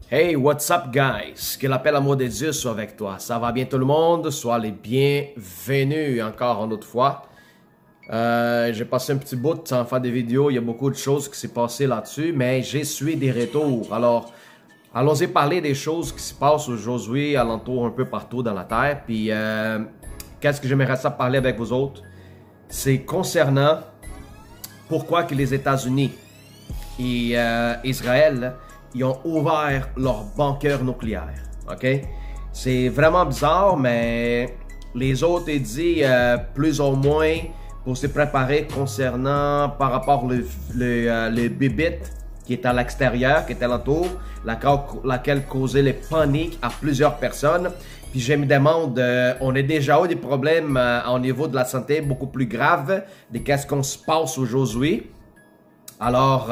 Hey, what's up guys? Que l'appel amour de Dieu soit avec toi. Ça va bien tout le monde? Sois les bienvenus encore une autre fois. J'ai passé un petit bout sans faire des vidéos. Il y a beaucoup de choses qui s'est passé là-dessus, mais j'ai suivi des retours. Alors, allons-y parler des choses qui se passent aujourd'hui, alentour un peu partout dans la terre. Puis, qu'est-ce que j'aimerais ça parler avec vous autres? C'est concernant pourquoi que les États-Unis et Israël ils ont ouvert leur bunker nucléaire. OK? C'est vraiment bizarre, mais les autres ont dit plus ou moins pour se préparer concernant par rapport le bibit qui est à l'extérieur, qui est alentour, laquelle causait les paniques à plusieurs personnes. Puis je me demande, on a déjà eu des problèmes au niveau de la santé beaucoup plus graves de qu'est-ce qu'on se passe aujourd'hui. Alors,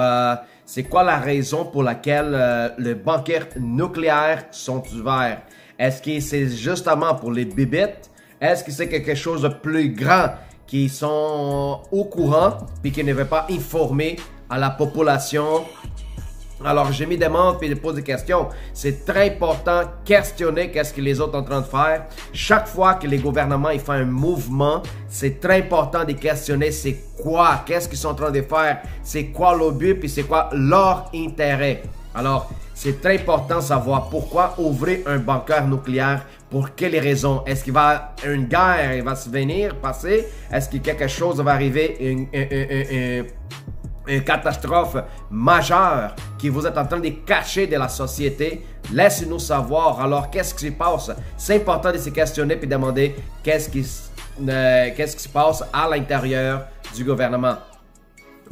c'est quoi la raison pour laquelle les bunkers nucléaires sont ouverts? Est-ce que c'est justement pour les bibites? Est-ce que c'est quelque chose de plus grand qui sont au courant et qui ne veut pas informer à la population? Alors, je me demande et je pose des questions. C'est très important de questionner qu'est-ce que les autres sont en train de faire. Chaque fois que les gouvernements ils font un mouvement, c'est très important de questionner c'est quoi, qu'est-ce qu'ils sont en train de faire, c'est quoi le but et c'est quoi leur intérêt. Alors, c'est très important de savoir pourquoi ouvrir un bunker nucléaire, pour quelles raisons. Est-ce qu'il va une guerre, il va se venir passer? Est-ce que quelque chose va arriver, une catastrophe majeure que vous êtes en train de cacher de la société? Laissez-nous savoir. Alors, qu'est-ce qui se passe? C'est important de se questionner et demander qu'est-ce qui se passe à l'intérieur du gouvernement.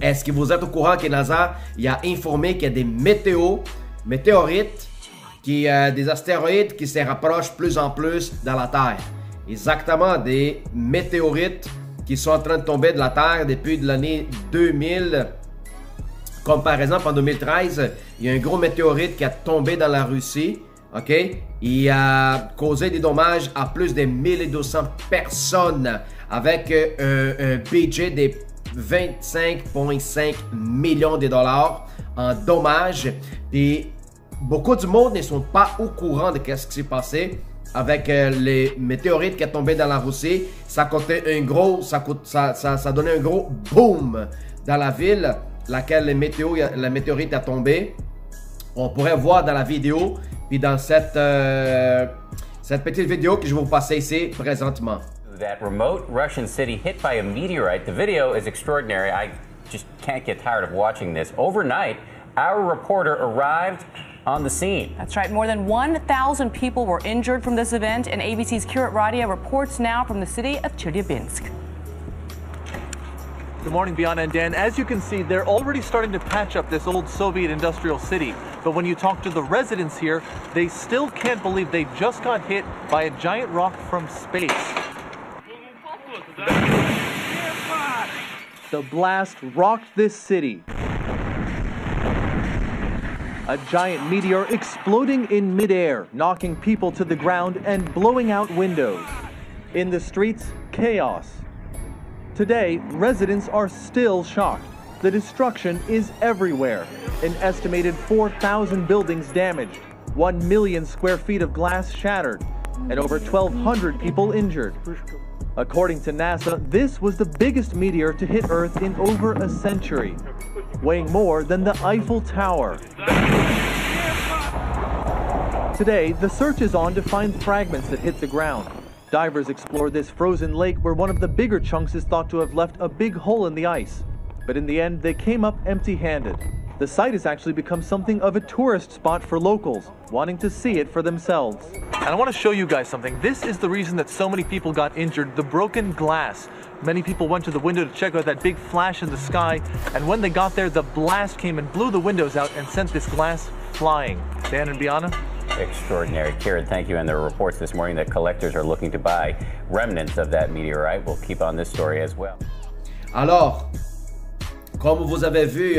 Est-ce que vous êtes au courant que NASA il a informé qu'il y a des météorites, des astéroïdes qui se rapprochent plus en plus dans la Terre? Exactement, des météorites qui sont en train de tomber de la Terre depuis l'année 2000. Comme par exemple en 2013, il y a un gros météorite qui a tombé dans la Russie. OK? Il a causé des dommages à plus de 1200 personnes avec un budget de 25,5 millions de dollars en dommages. Et beaucoup du monde ne sont pas au courant de ce qui s'est passé avec les météorites qui sont tombés dans la Russie. Ça donnait un gros boom dans la ville laquelle la météorite a tombé. On pourrait voir dans la vidéo, puis dans cette petite vidéo que je vais vous passer ici présentement. That remote Russian city hit by a meteorite. The video is extraordinary. I just can't get tired of watching this. Overnight, our reporter arrived on the scene. That's right. More than 1,000 people were injured from this event, and ABC's Kirat Radia reports now from the city of Chelyabinsk. Good morning, Bianna and Dan. As you can see, they're already starting to patch up this old Soviet industrial city. But when you talk to the residents here, they still can't believe they just got hit by a giant rock from space. The blast rocked this city. A giant meteor exploding in midair, knocking people to the ground and blowing out windows. In the streets, chaos. Today, residents are still shocked. The destruction is everywhere. An estimated 4,000 buildings damaged, 1 million square feet of glass shattered, and over 1,200 people injured. According to NASA, this was the biggest meteor to hit Earth in over a century, weighing more than the Eiffel Tower. Today, the search is on to find fragments that hit the ground. Divers explore this frozen lake where one of the bigger chunks is thought to have left a big hole in the ice. But in the end, they came up empty-handed. The site has actually become something of a tourist spot for locals, wanting to see it for themselves. And I want to show you guys something. This is the reason that so many people got injured, the broken glass. Many people went to the window to check out that big flash in the sky, and when they got there, the blast came and blew the windows out and sent this glass flying. Dan and Bianna? Extraordinary. Kieran, thank you. And there are reports this morning that collectors are looking to buy remnants of that meteorite. We'll keep on this story as well. Alors, comme vous avez vu,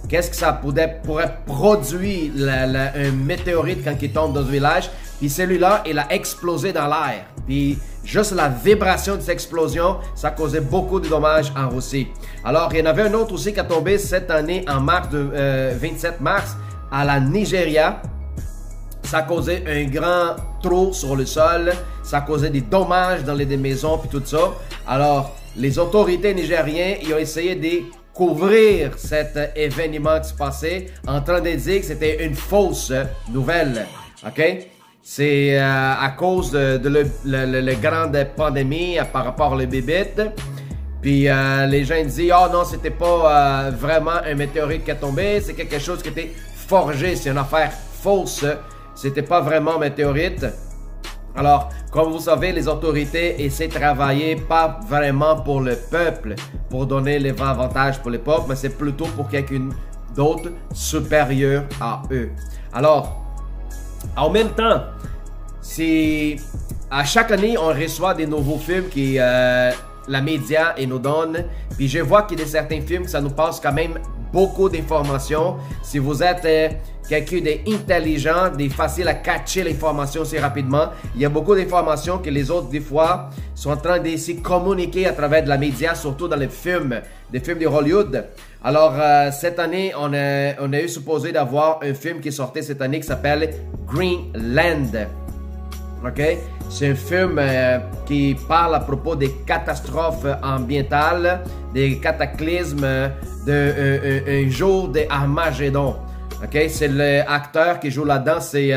qu'est-ce que ça pourrait produire un météorite quand il tombe dans un village? Puis celui-là, il a explosé dans l'air. Puis juste la vibration de cette explosion, ça causait beaucoup de dommages en Russie. Alors, il y en avait un autre aussi qui a tombé cette année en mars 27 mars à la Nigeria. Ça causait un grand trou sur le sol, ça causait des dommages dans les maisons puis tout ça. Alors, les autorités nigériennes ils ont essayé de couvrir cet événement qui se passait en train de dire que c'était une fausse nouvelle. OK? C'est à cause de la grande pandémie par rapport aux bébites. Puis les gens disent « Oh non, c'était pas vraiment un météorite qui est tombé, c'est quelque chose qui était forgé, c'est une affaire fausse. C'était pas vraiment un météorite. » Alors, comme vous savez, les autorités essaient de travailler pas vraiment pour le peuple, pour donner les avantages pour le peuple, mais c'est plutôt pour quelqu'un d'autre supérieur à eux. Alors, en même temps, à chaque année, on reçoit des nouveaux films qui la média nous donne. Puis je vois qu'il y a certains films, ça nous passe quand même beaucoup d'informations. Si vous êtes quelqu'un d'intelligent, facile à catcher l'information aussi rapidement, il y a beaucoup d'informations que les autres, des fois, sont en train d'essayer de communiquer à travers de la média, surtout dans les films, des films de Hollywood. Alors, cette année, on a eu supposé d'avoir un film qui sortait cette année qui s'appelle Greenland. OK? C'est un film qui parle à propos des catastrophes ambientales, des cataclysmes d'un jour de Armageddon. OK? C'est l'acteur qui joue là-dedans, c'est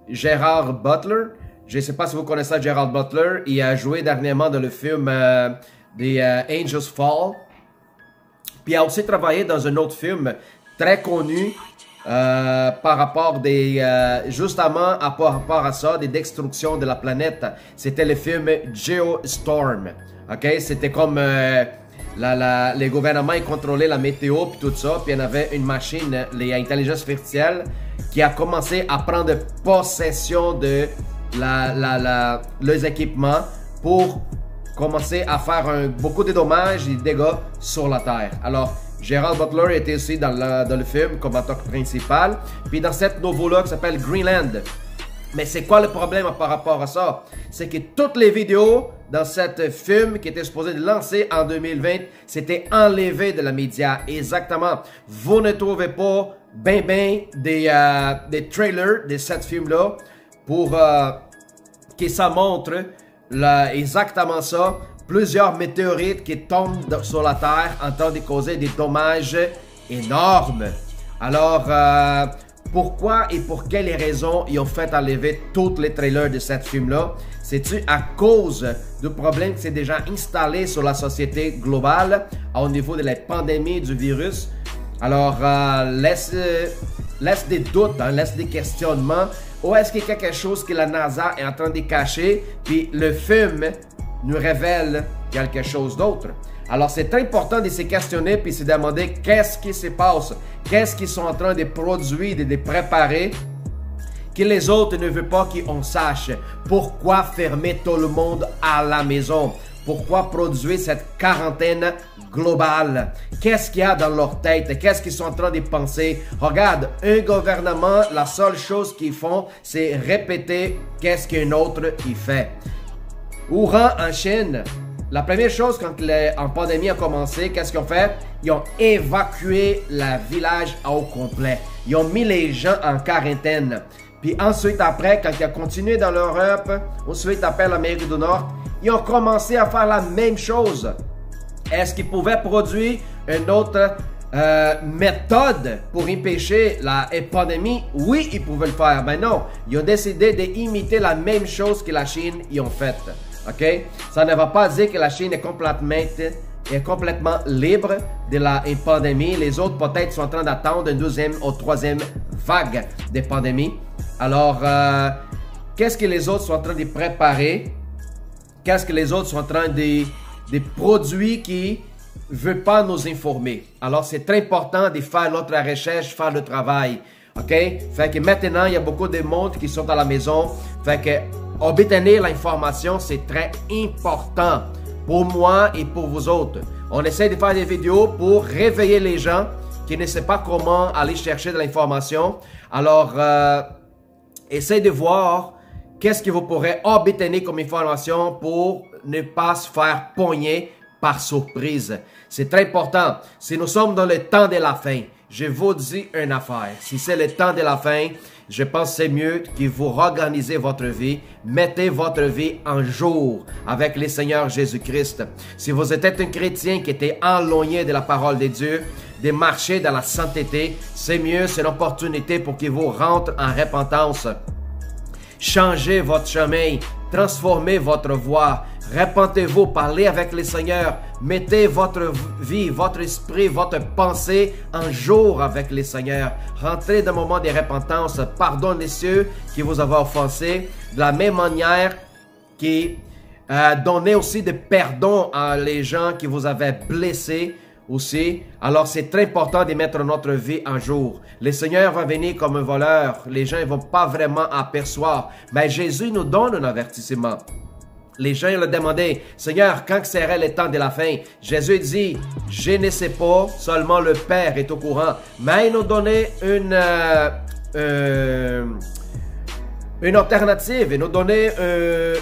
Gerard Butler. Je ne sais pas si vous connaissez Gerard Butler. Il a joué dernièrement dans le film des Angels Fall. Puis il a aussi travaillé dans un autre film très connu par rapport justement par rapport à ça, des destructions de la planète. C'était le film Geostorm. OK? C'était comme les gouvernements ils contrôlaient la météo puis tout ça. Puis il y en avait une machine, l'intelligence artificielle, qui a commencé à prendre possession de leurs équipements pour commencer à faire beaucoup de dommages et de dégâts sur la Terre. Alors, Gerard Butler était aussi dans le film comme acteur principal. Puis dans cette nouveau-là qui s'appelle Greenland. Mais c'est quoi le problème par rapport à ça? C'est que toutes les vidéos dans ce film qui était supposé de lancer en 2020, c'était enlevé de la média. Exactement. Vous ne trouvez pas des trailers de ce film-là pour que ça montre exactement ça. Plusieurs météorites qui tombent sur la Terre en train de causer des dommages énormes. Alors, pourquoi et pour quelles raisons ils ont fait enlever tous les trailers de ce film-là? C'est-tu à cause du problème qui s'est déjà installé sur la société globale au niveau de la pandémie du virus? Alors, laisse des doutes, laisse des questionnements. Ou est-ce qu'il y a quelque chose que la NASA est en train de cacher, puis le film nous révèle quelque chose d'autre? Alors, c'est très important de se questionner puis se demander qu'est-ce qui se passe, qu'est-ce qu'ils sont en train de produire, de préparer, que les autres ne veulent pas qu'on sache. Pourquoi fermer tout le monde à la maison? Pourquoi produire cette quarantaine globale? Qu'est-ce qu'il y a dans leur tête? Qu'est-ce qu'ils sont en train de penser? Regarde, un gouvernement, la seule chose qu'ils font, c'est répéter qu'est-ce qu'un autre y fait. Wuhan en Chine, la première chose quand la pandémie a commencé, qu'est-ce qu'ils ont fait? Ils ont évacué le village au complet. Ils ont mis les gens en quarantaine. Puis ensuite, après, quand ils ont continué dans l'Europe, ensuite après l'Amérique du Nord, ils ont commencé à faire la même chose. Est-ce qu'ils pouvaient produire une autre méthode pour empêcher la pandémie? Oui, ils pouvaient le faire. Mais non, ils ont décidé d'imiter la même chose que la Chine y ont fait. OK? Ça ne va pas dire que la Chine est complètement libre de la pandémie. Les autres peut-être sont en train d'attendre une deuxième ou troisième vague de pandémie. Alors, qu'est-ce que les autres sont en train de préparer? Qu'est-ce que les autres sont en train de produire qui ne veulent pas nous informer? Alors, c'est très important de faire notre recherche, faire le travail. OK? Fait que maintenant, il y a beaucoup de monde qui sont à la maison. Fait que obtenir l'information, c'est très important pour moi et pour vous autres. On essaie de faire des vidéos pour réveiller les gens qui ne savent pas comment aller chercher de l'information. Alors, essayez de voir qu'est-ce que vous pourrez obtenir comme information pour ne pas se faire pogner par surprise. C'est très important. Si nous sommes dans le temps de la fin, je vous dis une affaire. Si c'est le temps de la fin, je pense que c'est mieux que vous organisez votre vie. Mettez votre vie en jour avec le Seigneur Jésus-Christ. Si vous êtes un chrétien qui était éloigné de la parole de Dieu, de marcher dans la sainteté, c'est mieux, c'est l'opportunité pour que vous rentrez en repentance. Changez votre chemin, transformez votre voie, repentez-vous, parlez avec le Seigneur, mettez votre vie, votre esprit, votre pensée en jour avec le Seigneur. Rentrez dans le moment de repentance, pardonnez ceux qui vous avaient offensé, de la même manière qui donnez aussi de pardon à les gens qui vous avaient blessé aussi. Alors c'est très important de mettre notre vie en jour. Le Seigneur va venir comme un voleur. Les gens ne vont pas vraiment apercevoir. Mais Jésus nous donne un avertissement. Les gens le demandaient, Seigneur, quand serait le temps de la fin? Jésus dit, je ne sais pas, seulement le Père est au courant. Mais il nous donnait une alternative, il nous donnait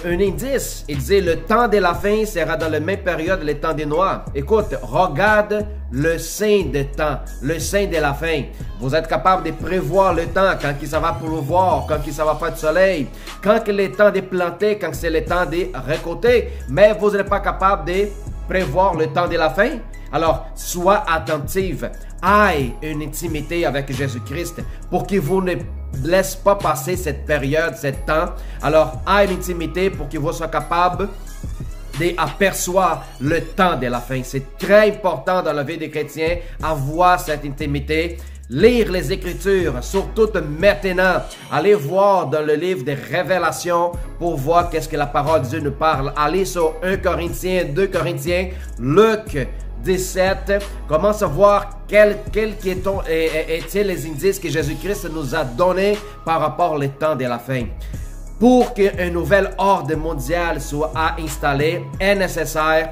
un indice. Il disait, le temps de la fin sera dans la même période, le temps des Noix. Écoute, regarde le sein des temps, le sein de la fin. Vous êtes capable de prévoir le temps, quand ça va pleuvoir, quand ça va faire du soleil, quand il est temps de planter, quand c'est le temps de récolter, mais vous n'êtes pas capable de prévoir le temps de la fin. Alors, sois attentive, aie une intimité avec Jésus-Christ pour que vous ne laissez pas passer cette période, ce temps. Alors, aie une intimité pour que vous soyez capable d'apercevoir le temps de la fin. C'est très important dans la vie des chrétiens, avoir cette intimité. Lire les Écritures, surtout maintenant. Allez voir dans le livre des Révélations pour voir qu'est-ce que la parole de Dieu nous parle. Allez sur 1 Corinthiens, 2 Corinthiens, Luc 17. Commence à voir quels étaient les indices que Jésus-Christ nous a donnés par rapport au temps de la fin. Pour qu'un nouvel ordre mondial soit installé, est nécessaire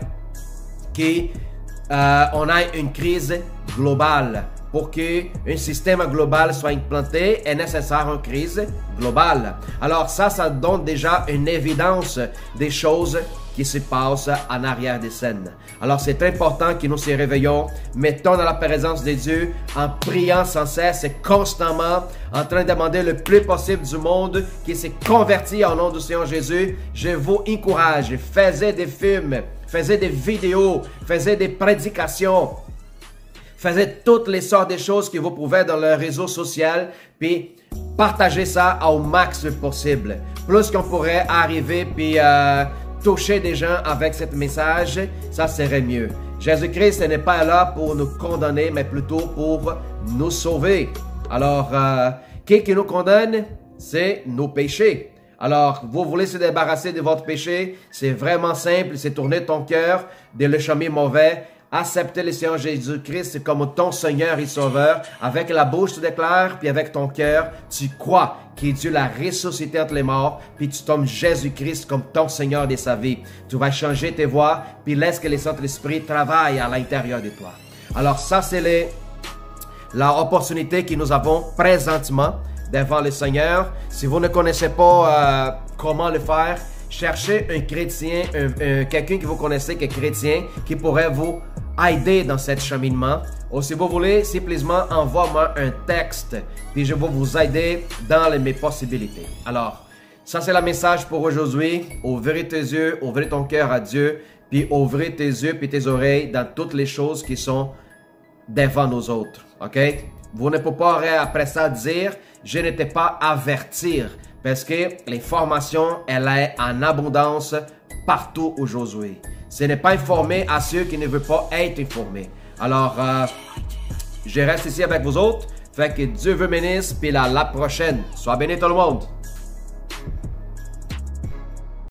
qu'on ait une crise globale. Pour qu'un système global soit implanté, est nécessaire une crise globale. Alors ça donne déjà une évidence des choses qui se passent en arrière des scènes. Alors c'est important que nous nous réveillons, mettons dans la présence de Dieu, en priant sans cesse et constamment, en train de demander le plus possible du monde qui s'est converti au nom du Seigneur Jésus. Je vous encourage, faisez des films, faisez des vidéos, faisez des prédications, faites toutes les sortes de choses que vous pouvez dans le réseau social, puis partagez ça au max possible. Plus qu'on pourrait arriver puis toucher des gens avec ce message, ça serait mieux. Jésus-Christ n'est pas là pour nous condamner, mais plutôt pour nous sauver. Alors, qui nous condamne? C'est nos péchés. Alors, vous voulez se débarrasser de votre péché? C'est vraiment simple, c'est tourner ton cœur de le chemin mauvais. Accepter le Seigneur Jésus-Christ comme ton Seigneur et Sauveur. Avec la bouche, tu déclares, puis avec ton cœur, tu crois que Dieu l'a ressuscité entre les morts, puis tu tombes Jésus-Christ comme ton Seigneur de sa vie. Tu vas changer tes voies, puis laisse que le Saint-Esprit travaille à l'intérieur de toi. Alors ça, c'est l'opportunité que nous avons présentement devant le Seigneur. Si vous ne connaissez pas comment le faire, cherchez un chrétien, quelqu'un que vous connaissez qui est chrétien, qui pourrait vous aider dans ce cheminement. Ou si vous voulez, simplement envoie-moi un texte, puis je vais vous aider dans mes possibilités. Alors, ça c'est le message pour aujourd'hui. Ouvrez tes yeux, ouvrez ton cœur à Dieu, puis ouvrez tes yeux puis tes oreilles dans toutes les choses qui sont devant nous autres. OK? Vous ne pouvez pas après ça dire, je n'étais pas averti. Parce que l'information, elle est en abondance partout aujourd'hui. Ce n'est pas informé à ceux qui ne veulent pas être informés. Alors, je reste ici avec vous autres. Fait que Dieu vous bénisse, puis à la prochaine. Sois béni tout le monde.